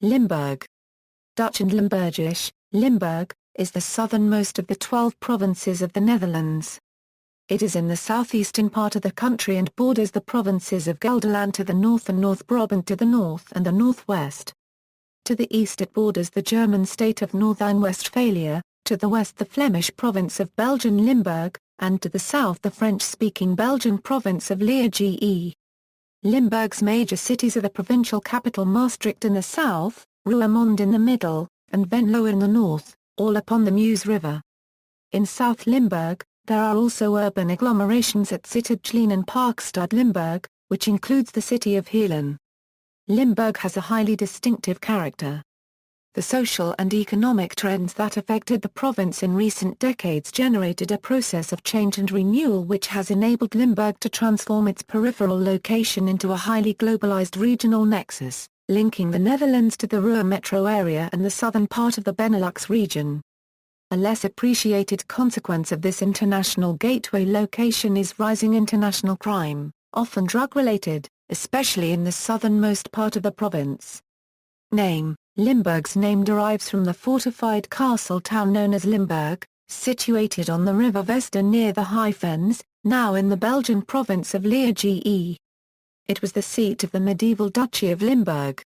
Limburg. Dutch and Limburgish, Limburg, is the southernmost of the 12 provinces of the Netherlands. It is in the southeastern part of the country and borders the provinces of Gelderland to the north and North Brabant to the north and the northwest. To the east it borders the German state of Northrhine-Westphalia, to the west the Flemish province of Belgian Limburg, and to the south the French-speaking Belgian province of Liège. Limburg's major cities are the provincial capital Maastricht in the south, Roermond in the middle, and Venlo in the north, all upon the Meuse River. In South Limburg, there are also urban agglomerations at Sittard-Geleen and Parkstad Limburg, which includes the city of Heerlen. Limburg has a highly distinctive character. The social and economic trends that affected the province in recent decades generated a process of change and renewal which has enabled Limburg to transform its peripheral location into a highly globalized regional nexus, linking the Netherlands to the Ruhr metro area and the southern part of the Benelux region. A less appreciated consequence of this international gateway location is rising international crime, often drug-related, especially in the southernmost part of the province. Name: Limburg's name derives from the fortified castle town known as Limburg, situated on the river Vester near the High Fens, now in the Belgian province of Liège. It was the seat of the medieval Duchy of Limburg.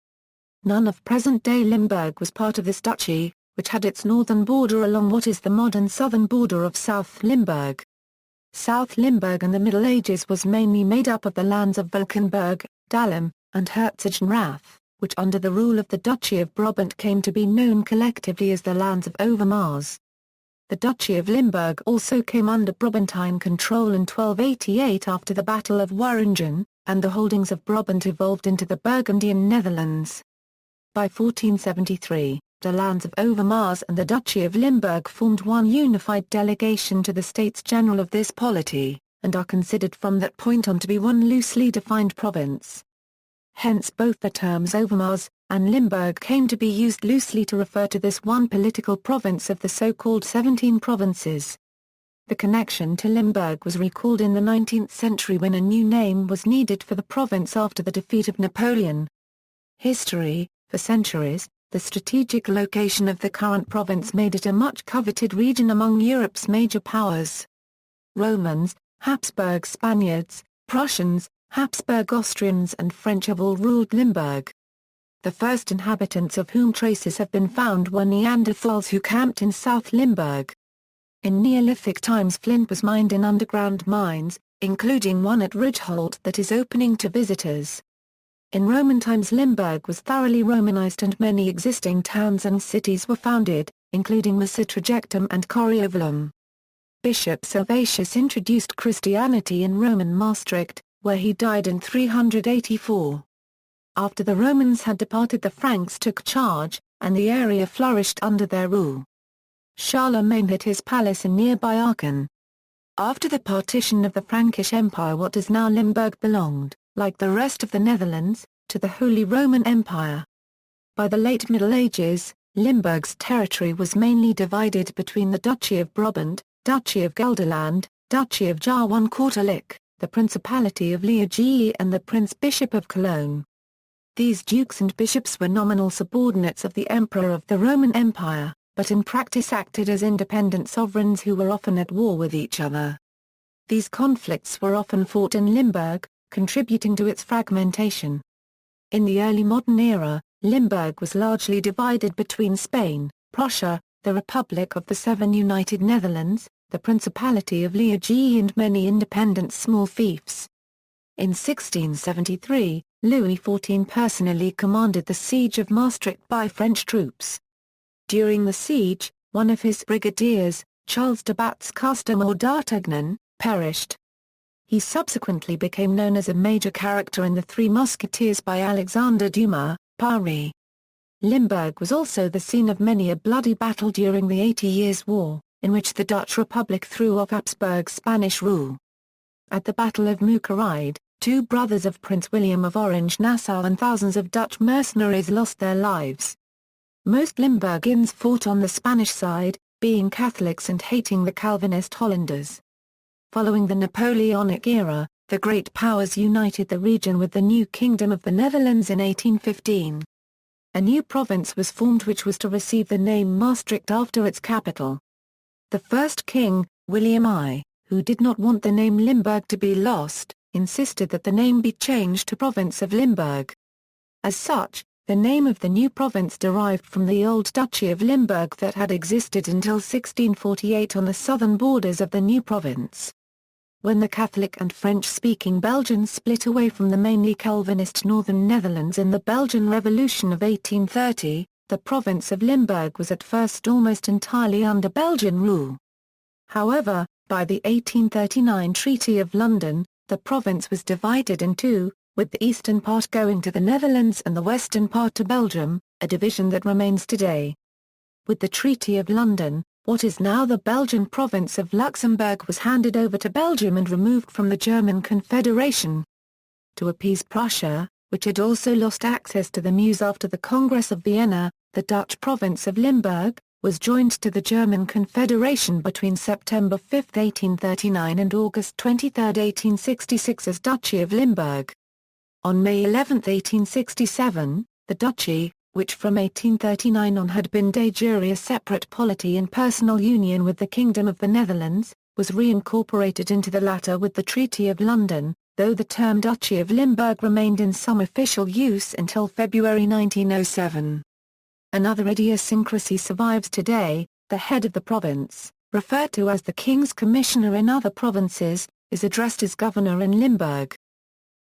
None of present-day Limburg was part of this duchy, which had its northern border along what is the modern southern border of South Limburg. South Limburg in the Middle Ages was mainly made up of the lands of Valkenburg, Dahlem, and Herzogenrath, which under the rule of the Duchy of Brabant came to be known collectively as the lands of Overmars. The Duchy of Limburg also came under Brabantine control in 1288 after the Battle of Waringen, and the holdings of Brabant evolved into the Burgundian Netherlands. By 1473, the lands of Overmars and the Duchy of Limburg formed one unified delegation to the States General of this polity, and are considered from that point on to be one loosely defined province. Hence both the terms Overmars and Limburg came to be used loosely to refer to this one political province of the so-called 17 provinces. The connection to Limburg was recalled in the 19th century when a new name was needed for the province after the defeat of Napoleon. History: for centuries, the strategic location of the current province made it a much coveted region among Europe's major powers. Romans, Habsburg Spaniards, Prussians, Habsburg Austrians and French have all ruled Limburg. The first inhabitants of whom traces have been found were Neanderthals who camped in South Limburg. In Neolithic times flint was mined in underground mines, including one at Ridgeholt that is opening to visitors. In Roman times Limburg was thoroughly Romanized and many existing towns and cities were founded, including Sittard-Geleen and Parkstad. Bishop Servatius introduced Christianity in Roman Maastricht, where he died in 384. After the Romans had departed the Franks took charge, and the area flourished under their rule. Charlemagne had his palace in nearby Aachen. After the partition of the Frankish Empire what is now Limburg belonged, like the rest of the Netherlands, to the Holy Roman Empire. By the late Middle Ages, Limburg's territory was mainly divided between the Duchy of Brabant, Duchy of Gelderland, Duchy of Jaarwan-Kortelik, the Principality of Liège and the Prince-Bishop of Cologne. These dukes and bishops were nominal subordinates of the Emperor of the Roman Empire, but in practice acted as independent sovereigns who were often at war with each other. These conflicts were often fought in Limburg, contributing to its fragmentation. In the early modern era, Limburg was largely divided between Spain, Prussia, the Republic of the Seven United Netherlands, the Principality of Liège and many independent small fiefs. In 1673, Louis XIV personally commanded the siege of Maastricht by French troops. During the siege, one of his brigadiers, Charles de Batz-Castelmore d'Artagnan, perished. He subsequently became known as a major character in The Three Musketeers by Alexandre Dumas, Paris. Limburg was also the scene of many a bloody battle during the 80 Years' War, in which the Dutch Republic threw off Habsburg Spanish rule. At the Battle of Mookeride, two brothers of Prince William of Orange-Nassau and thousands of Dutch mercenaries lost their lives. Most Limburgians fought on the Spanish side, being Catholics and hating the Calvinist Hollanders. Following the Napoleonic era, the great powers united the region with the new Kingdom of the Netherlands in 1815. A new province was formed which was to receive the name Maastricht after its capital. The first king, William I, who did not want the name Limburg to be lost, insisted that the name be changed to Province of Limburg. As such, the name of the new province derived from the old Duchy of Limburg that had existed until 1648 on the southern borders of the new province. When the Catholic and French-speaking Belgians split away from the mainly Calvinist northern Netherlands in the Belgian Revolution of 1830, the province of Limburg was at first almost entirely under Belgian rule. However, by the 1839 Treaty of London, the province was divided in two, with the eastern part going to the Netherlands and the western part to Belgium, a division that remains today. With the Treaty of London, what is now the Belgian province of Luxembourg was handed over to Belgium and removed from the German Confederation. To appease Prussia, which had also lost access to the Meuse after the Congress of Vienna, the Dutch province of Limburg, was joined to the German Confederation between September 5, 1839 and August 23, 1866 as Duchy of Limburg. On May 11, 1867, the Duchy, which from 1839 on had been de jure a separate polity in personal union with the Kingdom of the Netherlands, was reincorporated into the latter with the Treaty of London, though the term Duchy of Limburg remained in some official use until February 1907. Another idiosyncrasy survives today: the head of the province, referred to as the King's Commissioner in other provinces, is addressed as Governor in Limburg.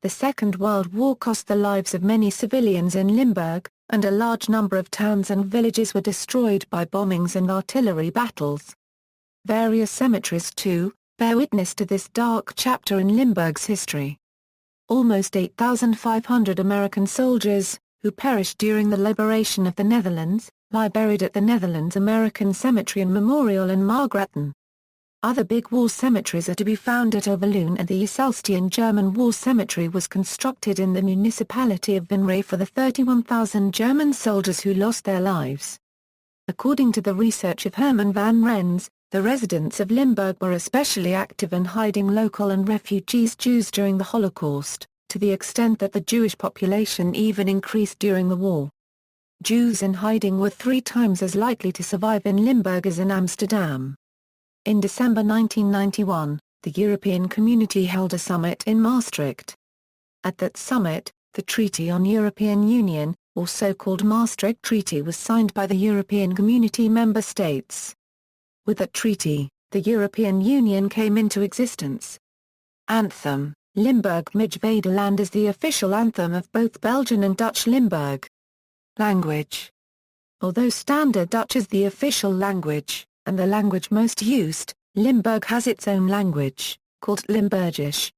The Second World War cost the lives of many civilians in Limburg, and a large number of towns and villages were destroyed by bombings and artillery battles. Various cemeteries, too, bear witness to this dark chapter in Limburg's history. Almost 8,500 American soldiers, who perished during the liberation of the Netherlands, lie buried at the Netherlands American Cemetery and Memorial in Margraten. Other big war cemeteries are to be found at Overloon, and the Uselstian German War Cemetery was constructed in the municipality of Venlo for the 31,000 German soldiers who lost their lives. According to the research of Herman van Rens, the residents of Limburg were especially active in hiding local and refugees Jews during the Holocaust, to the extent that the Jewish population even increased during the war. Jews in hiding were 3 times as likely to survive in Limburg as in Amsterdam. In December 1991, the European Community held a summit in Maastricht. At that summit, the Treaty on European Union, or so-called Maastricht Treaty, was signed by the European Community member states. With that treaty, the European Union came into existence. Anthem: Limburg Midge Vaderland is the official anthem of both Belgian and Dutch Limburg. Language: although Standard Dutch is the official language, and the language most used, Limburg has its own language, called Limburgish.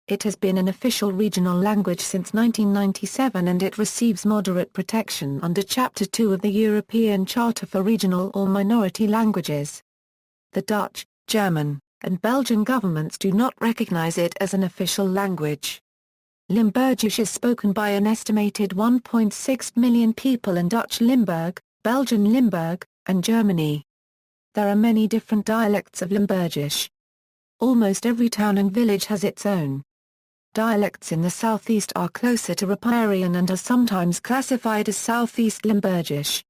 It has been an official regional language since 1997, and it receives moderate protection under Chapter 2 of the European Charter for Regional or Minority Languages. The Dutch, German, and Belgian governments do not recognize it as an official language. Limburgish is spoken by an estimated 1.6 million people in Dutch Limburg, Belgian Limburg, and Germany. There are many different dialects of Limburgish. Almost every town and village has its own. Dialects in the southeast are closer to riparian and are sometimes classified as Southeast Limburgish.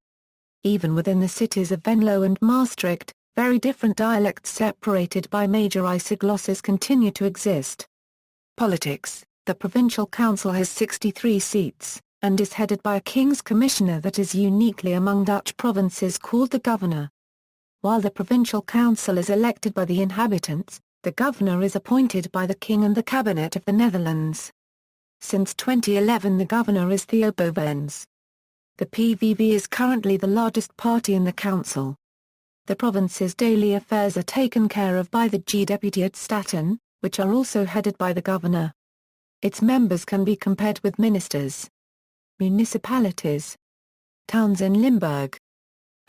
Even within the cities of Venlo and Maastricht, very different dialects separated by major isoglosses continue to exist. Politics: the provincial council has 63 seats, and is headed by a King's Commissioner that is uniquely among Dutch provinces called the Governor. While the provincial council is elected by the inhabitants, the governor is appointed by the King and the Cabinet of the Netherlands. Since 2011 the governor is Theo Bovens. The PVV is currently the largest party in the council. The province's daily affairs are taken care of by the G-Deputeitstaten, which are also headed by the governor. Its members can be compared with ministers. Municipalities. Towns in Limburg.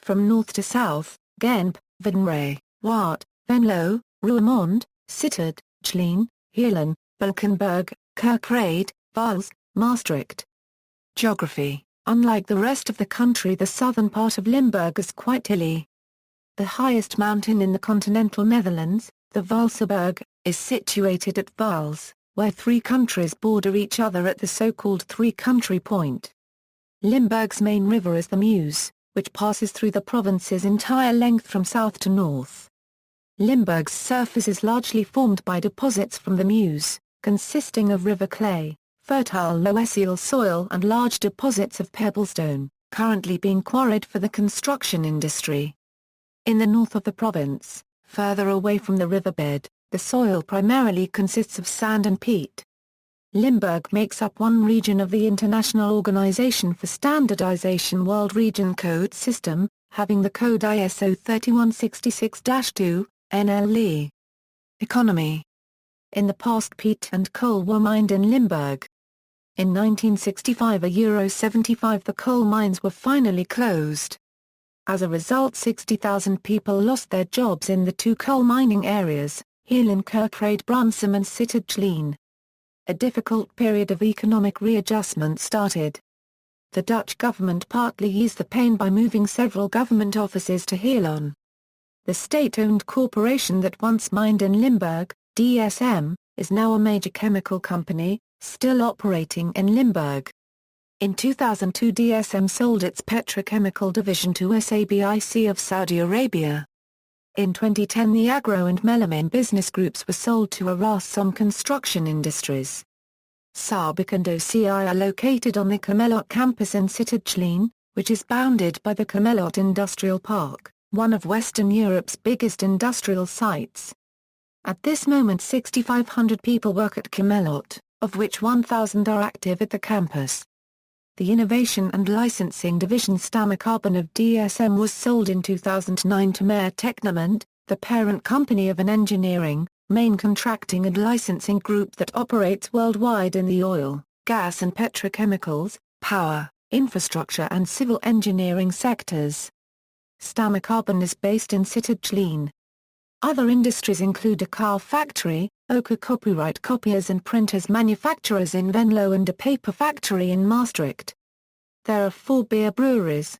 From north to south: Genep, Venray, Waard, Venlo, Roermond, Sittard-Geleen, Heerlen, Valkenburg, Kerkrade, Vaals, Maastricht. Geography: unlike the rest of the country, the southern part of Limburg is quite hilly. The highest mountain in the continental Netherlands, the Valseberg, is situated at Vaals, where 3 countries border each other at the so-called three-country point. Limburg's main river is the Meuse, which passes through the province's entire length from south to north. Limburg's surface is largely formed by deposits from the Meuse, consisting of river clay, fertile loessile soil and large deposits of pebblestone, currently being quarried for the construction industry. In the north of the province, further away from the riverbed, the soil primarily consists of sand and peat. Limburg makes up one region of the International Organization for Standardization World Region Code System, having the code ISO 3166-2, NL. Economy. In the past peat and coal were mined in Limburg. In 1965 €75 the coal mines were finally closed. As a result 60,000 people lost their jobs in the two coal mining areas, Heerlen Kerkrade-Brunsum and Sittard-Geleen. A difficult period of economic readjustment started. The Dutch government partly eased the pain by moving several government offices to Heerlen. The state-owned corporation that once mined in Limburg, DSM, is now a major chemical company, still operating in Limburg. In 2002 DSM sold its petrochemical division to SABIC of Saudi Arabia. In 2010 the agro and melamine business groups were sold to Arasom Construction Industries. Saarbrück and OCI are located on the Camelot campus in Sittard-Geleen, which is bounded by the Camelot Industrial Park, one of Western Europe's biggest industrial sites. At this moment 6,500 people work at Camelot, of which 1,000 are active at the campus. The Innovation and Licensing Division Stamicarbon of DSM was sold in 2009 to Maer Technomont, the parent company of an engineering, main contracting and licensing group that operates worldwide in the oil, gas and petrochemicals, power, infrastructure and civil engineering sectors. Stamicarbon is based in Sittard-Geleen. Other industries include a car factory, ochre copyright copiers and printers manufacturers in Venlo and a paper factory in Maastricht. There are 4 beer breweries.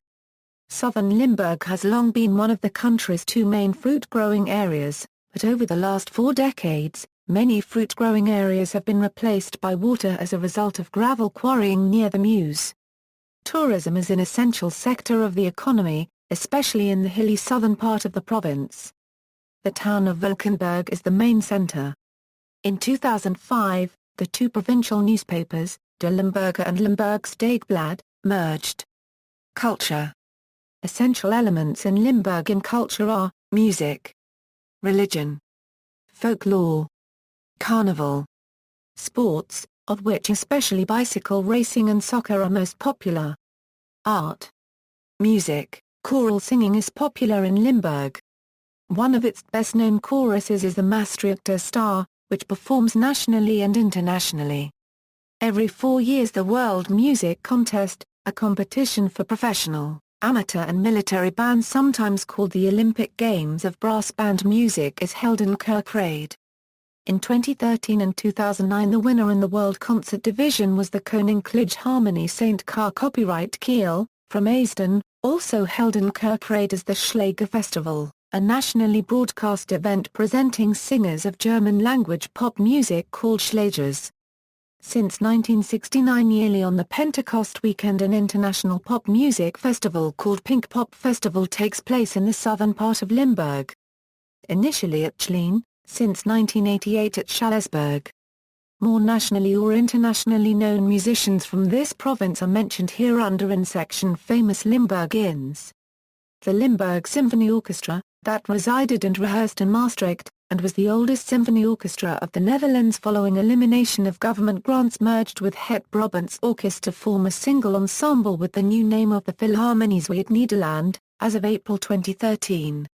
Southern Limburg has long been one of the country's 2 main fruit-growing areas, but over the last 4 decades, many fruit-growing areas have been replaced by water as a result of gravel quarrying near the Meuse. Tourism is an essential sector of the economy, especially in the hilly southern part of the province. The town of Valkenburg is the main center. In 2005, the 2 provincial newspapers, De Limburger and Limburgs Dagblad, merged. Culture. Essential elements in Limburg in culture are, music, religion, folklore, carnival, sports, of which especially bicycle racing and soccer are most popular, art, music, choral singing is popular in Limburg. One of its best-known choruses is the Maastrichter Star, which performs nationally and internationally. Every 4 years the World Music Contest, a competition for professional, amateur and military bands sometimes called the Olympic Games of brass band music is held in Kerkrade. In 2013 and 2009 the winner in the World Concert Division was the Koninklijke Harmonie St. Car copyright Kiel, from Aisden, also held in Kerkrade as the Schlager Festival, a nationally broadcast event presenting singers of German-language pop music called Schlagers. Since 1969 yearly on the Pentecost weekend an international pop music festival called Pink Pop Festival takes place in the southern part of Limburg. Initially at Geleen, since 1988 at Schalesburg. More nationally or internationally known musicians from this province are mentioned hereunder in section Famous Limburgians. The Limburg Symphony Orchestra, that resided and rehearsed in Maastricht, and was the oldest symphony orchestra of the Netherlands following elimination of government grants merged with Het Brabants Orkest to form a single ensemble with the new name of the Philharmonies uit Nederland, as of April 2013.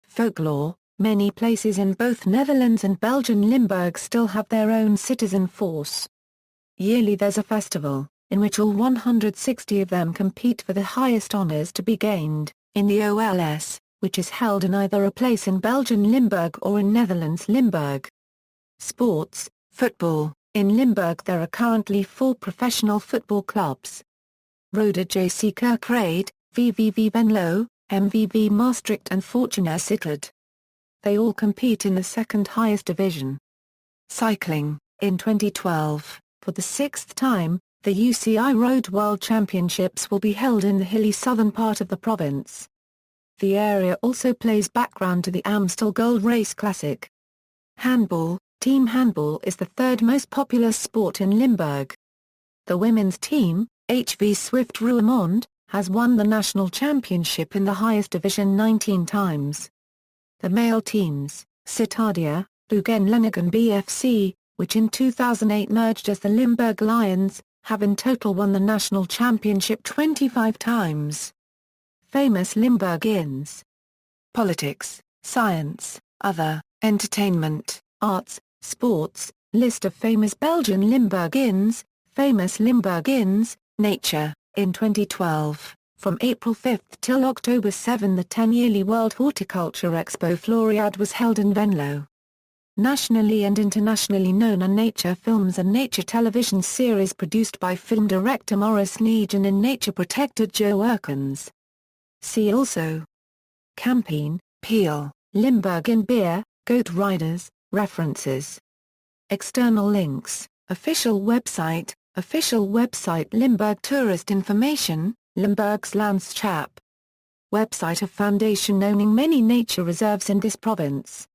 Folklore. Many places in both Netherlands and Belgian Limburg still have their own citizen force. Yearly there's a festival, in which all 160 of them compete for the highest honours to be gained, in the OLS, which is held in either a place in Belgian Limburg or in Netherlands Limburg. Sports, football. In Limburg there are currently 4 professional football clubs. Roda JC Kerkrade, VVV Venlo, MVV Maastricht and Fortuna Sittard. They all compete in the second highest division. Cycling. In 2012, for the 6th time, The UCI Road World Championships will be held in the hilly southern part of the province. The area also plays background to the Amstel Gold Race Classic. Handball. Team handball is the third most popular sport in Limburg. The women's team, HV Swift Roermond, has won the national championship in the highest division 19 times. The male teams, Sittard-Geleen and ˈlɪm.bfyx, which in 2008 merged as the Limburg Lions, have in total won the national championship 25 times. Famous Limburgians. Politics, science, other, entertainment, arts, sports, list of famous Belgian Limburgians, famous Limburgians, nature. In 2012, from April 5 till October 7, the 10-yearly World Horticulture Expo Floriade was held in Venlo. Nationally and internationally known are nature films and nature television series produced by film director Maurice Nijgen and nature-protector Joe Erkens. See also: Campaign, Peel, ʻlɪm.bfyx, Goat Riders, References. External links, Official website Limburg Tourist Information, Limburg's Landschap. Website of foundation owning many nature reserves in this province.